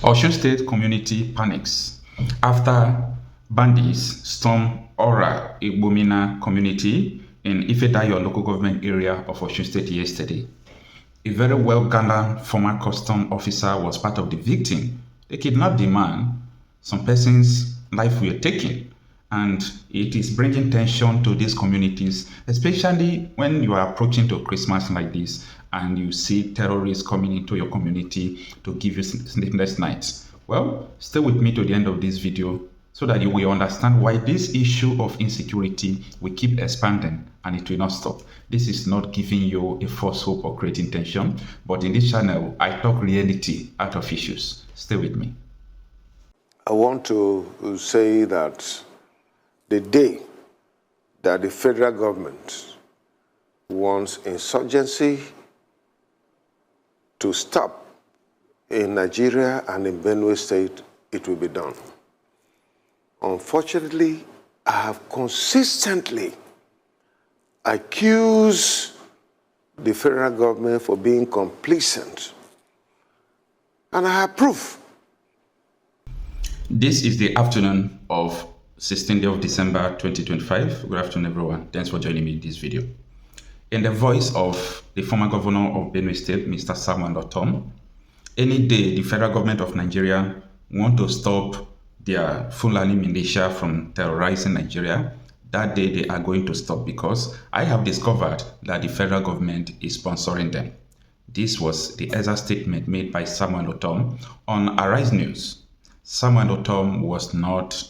Osun State community panics after bandits storm Ora Igbomina community in Ifedayo local government area of Osun State yesterday. A very well-gallant former custom officer was part of the victim. They kidnapped the man. Some persons' life were taken, and it is bringing tension to these communities, especially when you are approaching to Christmas like this and you see terrorists coming into your community to give you sleepless nights. Well, stay with me to the end of this video so that you will understand why this issue of insecurity will keep expanding and it will not stop. This is not giving you a false hope or creating tension, but in this channel, I talk reality out of issues. Stay with me. I want to say that the day that the federal government wants insurgency to stop in Nigeria and in Benue State, it will be done. Unfortunately, I have consistently accused the federal government for being complacent, and I have proof. This is the afternoon of 16th of December 2025. Good afternoon, everyone. Thanks for joining me in this video. In the voice of the former governor of Benue State, Mr. Samuel Otom, any day the federal government of Nigeria want to stop their Fulani militia from terrorizing Nigeria, that day they are going to stop, because I have discovered that the federal government is sponsoring them. This was the exact statement made by Samuel Otom on Arise News. Samuel Otom was not,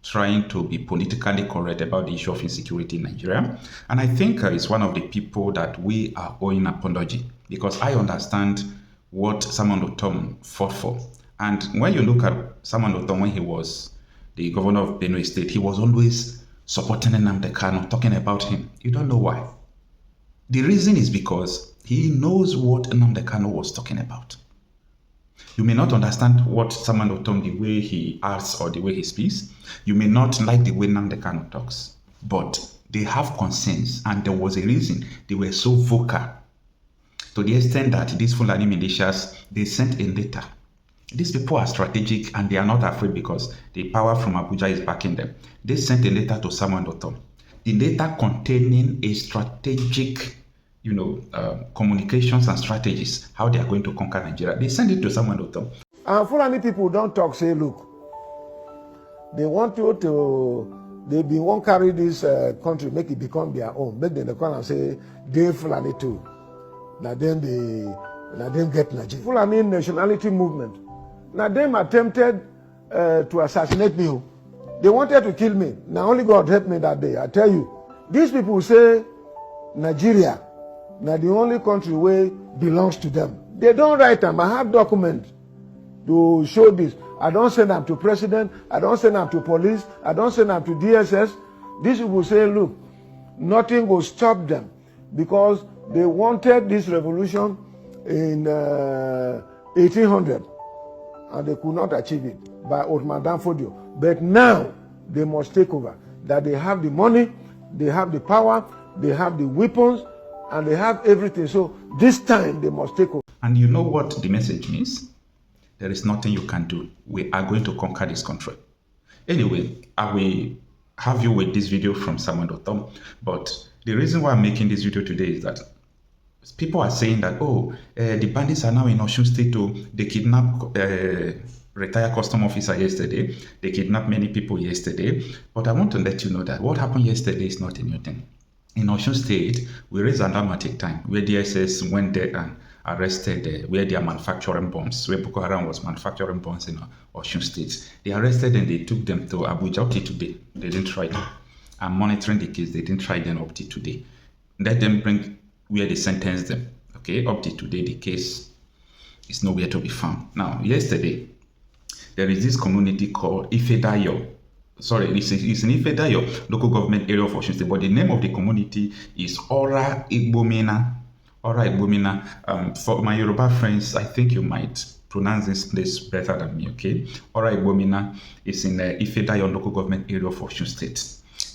trying to be politically correct about the issue of insecurity in Nigeria. And I think it's one of the people that we are owing apology, because I understand what Samuel Otom fought for. And when you look at Samuel Otom, when he was the governor of Benue State, he was always supporting Nnamdi Kanu, talking about him. You don't know why. The reason is because he knows what Nnamdi Kanu was talking about. You may not understand what Samuel Otom, the way he acts or the way he speaks. You may not like the way Nnamdi Kanu talks. But they have concerns, and there was a reason they were so vocal. To the extent that these Fulani militias, they sent a letter. These people are strategic and they are not afraid because the power from Abuja is backing them. They sent a letter to Samuel Otom. The letter containing a strategic communications and strategies, how they are going to conquer Nigeria. They send it to Samuel Otom. And Fulani people don't talk, say, look, they want you to, they won't carry this country, make it become their own. Make them come and say, they Fulani too. Now then get Nigeria. Fulani nationality movement. Now them attempted to assassinate me. They wanted to kill me. Now only God helped me that day. I tell you, these people say Nigeria, now the only country where belongs to them. They don't write them. I have documents to show this. I don't send them to president. I don't send them to police. I don't send them to DSS. These people say, look, nothing will stop them, because they wanted this revolution in 1800 and they could not achieve it by Ottoman Danfodio. But now they must take over. That they have the money, they have the power, they have the weapons, and they have everything. So this time they must take over. And you know what the message means? There is nothing you can do. We are going to conquer this country. Anyway, I will have you with this video from Samuel Otom. But the reason why I'm making this video today is that people are saying that, the bandits are now in Osun State. They kidnapped retired custom officer yesterday. They kidnapped many people yesterday. But I want to let you know that what happened yesterday is not a new thing. In Osun State, we raised an dramatic time where DSS went there and arrested where they are manufacturing bombs, where Boko Haram was manufacturing bombs in Osun State. They arrested and they took them to Abuja up to today. They didn't try them. I'm monitoring the case. They didn't try them up to today. Let them bring where they sentenced them. Okay, up to today, the case is nowhere to be found. Now, yesterday, there is this community called Ifedayo. Sorry, it's in Ifedayo local government area of Osun State, but the name of the community is Ora Igbomina. Ora Igbomina. For my Yoruba friends, I think you might pronounce this place better than me, okay? Ora Igbomina is in Ifedayo local government area of Osun State.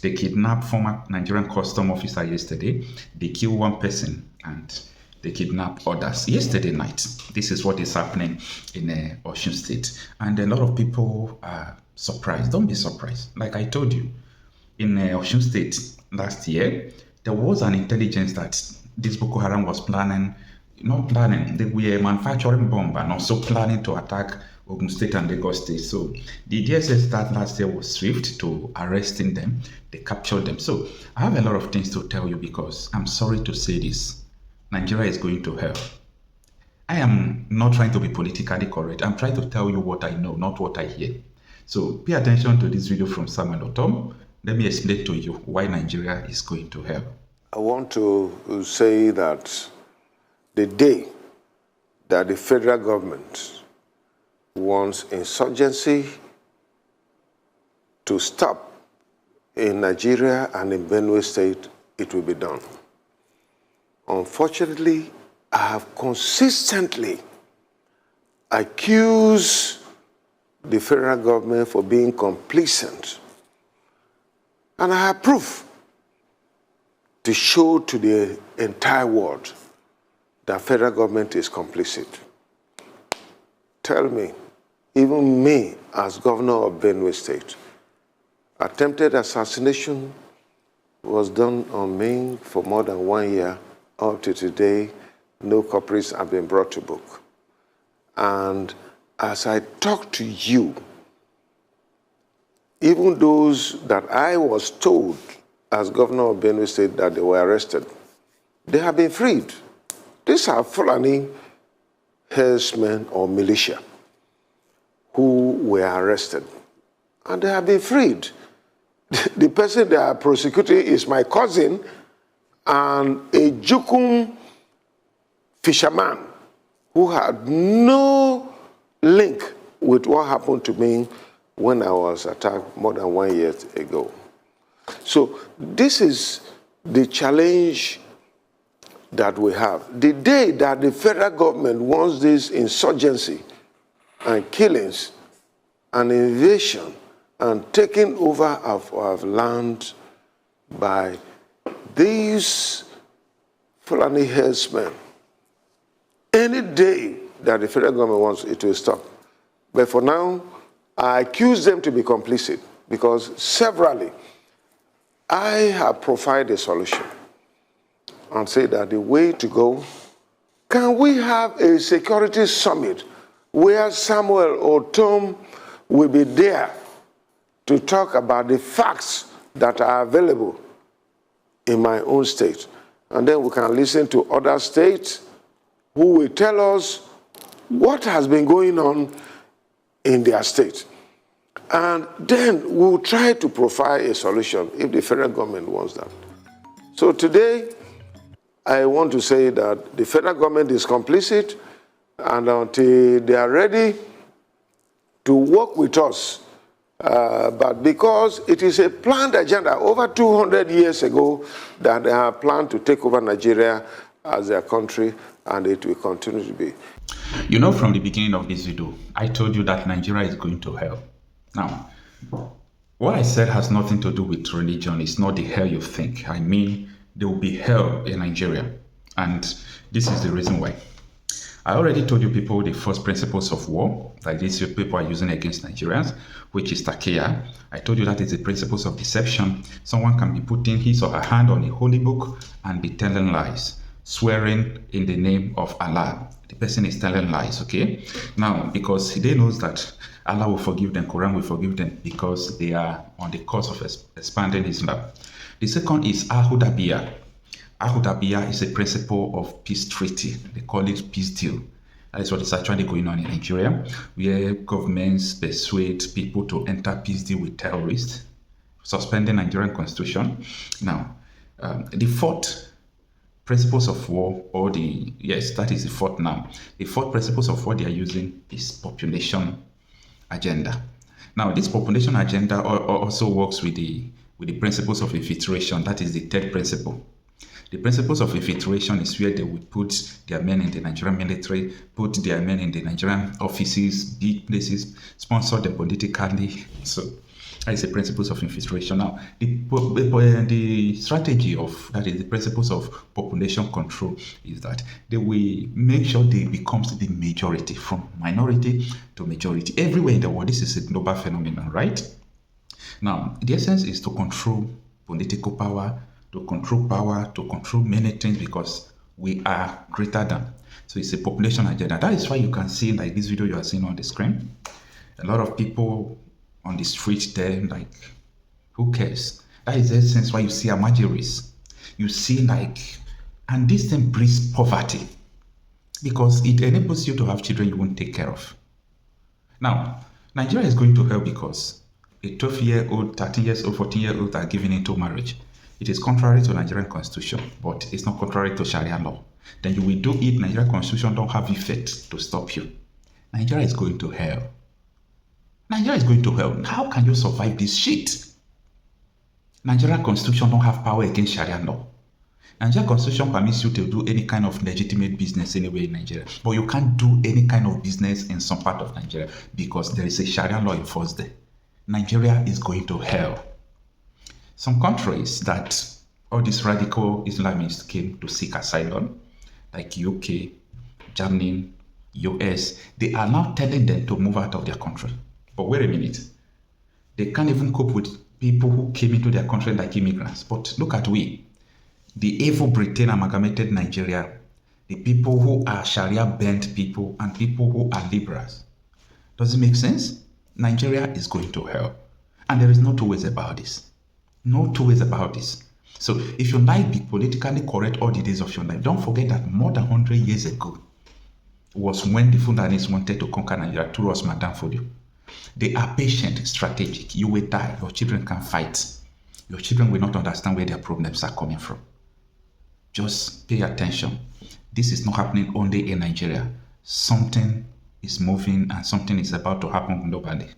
They kidnapped former Nigerian custom officer yesterday. They killed one person and they kidnap others. Yesterday night, this is what is happening in Osun State. And a lot of people are surprised. Don't be surprised. Like I told you, in Osun State last year, there was an intelligence that this Boko Haram was planning, not planning, they were manufacturing bomb and also planning to attack Ogun State and Lagos State. So the DSS that last year was swift to arresting them. They captured them. So I have a lot of things to tell you because I'm sorry to say this. Nigeria is going to hell. I am not trying to be politically correct. I'm trying to tell you what I know, not what I hear. So pay attention to this video from Samuel Otom. Let me explain to you why Nigeria is going to hell. I want to say that the day that the federal government wants insurgency to stop in Nigeria and in Benue State, it will be done. Unfortunately, I have consistently accused the federal government for being complacent. And I have proof to show to the entire world that federal government is complicit. Tell me, even me as governor of Benue State, attempted assassination was done on me for more than 1 year. Up to today, no culprits have been brought to book. And as I talk to you, even those that I was told as governor of Benue State that they were arrested, they have been freed. These are Fulani herdsmen or militia who were arrested, and they have been freed. The person they are prosecuting is my cousin and a Jukum fisherman who had no link with what happened to me when I was attacked more than 1 year ago. So this is the challenge that we have. The day that the federal government wants this insurgency and killings and invasion and taking over of our land by these Fulani herdsmen, any day that the federal government wants it will stop. But for now, I accuse them to be complicit because severally I have provided a solution and say that the way to go, can we have a security summit where Samuel Otom will be there to talk about the facts that are available in my own state? And then we can listen to other states who will tell us what has been going on in their state. And then we'll try to provide a solution if the federal government wants that. So today, I want to say that the federal government is complicit, and until they are ready to work with us, but because it is a planned agenda over 200 years ago that they have planned to take over Nigeria as their country, and it will continue to be. You know, from the beginning of this video, I told you that Nigeria is going to hell. Now, what I said has nothing to do with religion. It's not the hell you think. I mean, there will be hell in Nigeria. And this is the reason why. I already told you people the first principles of war that these people are using against Nigerians, which is takia. I told you that is the principles of deception. Someone can be putting his or her hand on a holy book and be telling lies, swearing in the name of Allah. The person is telling lies, okay? Now, because they knows that Allah will forgive them, Quran will forgive them because they are on the course of expanding Islam. The second is Ahudabiyah. Ahudabiyah is a principle of peace treaty. They call it peace deal. That is what is actually going on in Nigeria, where governments persuade people to enter peace deal with terrorists, suspending Nigerian constitution. Now, the fourth principles of war, or that is the fourth now. The fourth principles of war they are using is population agenda. Now, this population agenda also works with the principles of infiltration. That is the third principle. The principles of infiltration is where they will put their men in the Nigerian military, put their men in the Nigerian offices, big places, sponsor them politically. So that is the principles of infiltration. Now, the strategy of, that is the principles of population control, is that they will make sure they becomes the majority, from minority to majority. Everywhere in the world, this is a global phenomenon, right? Now, the essence is to control political power, to control many things, because we are greater than. So it's a population agenda. That is why you can see, like this video you are seeing on the screen, a lot of people on the street there, like, who cares? That is the essence why you see amajiris. You see, like, and this thing breeds poverty, because it enables you to have children you won't take care of. Now, Nigeria is going to hell because a 12-year-old, 13 years old, 14-year-old are given into marriage. It is contrary to Nigerian constitution, but it's not contrary to Sharia law. Then you will do it. Nigerian constitution don't have effect to stop you. Nigeria is going to hell. Nigeria is going to hell. How can you survive this shit? Nigerian constitution don't have power against Sharia law. Nigerian constitution permits you to do any kind of legitimate business anywhere in Nigeria, but you can't do any kind of business in some part of Nigeria because there is a Sharia law enforced there. Nigeria is going to hell. Some countries that all these radical Islamists came to seek asylum, like UK, Germany, US, they are now telling them to move out of their country. But wait a minute. They can't even cope with people who came into their country like immigrants. But look at we, the evil Britain amalgamated Nigeria, the people who are Sharia-bent people and people who are liberals. Does it make sense? Nigeria is going to hell. And there is no two ways about this. No two ways about this. So if you like be politically correct all the days of your life, don't forget that more than 100 years ago was when the Fulanis wanted to conquer Nigeria through us, Madam Fodio. They are patient, strategic. You will die. Your children can fight. Your children will not understand where their problems are coming from. Just pay attention. This is not happening only in Nigeria. Something is moving and something is about to happen globally.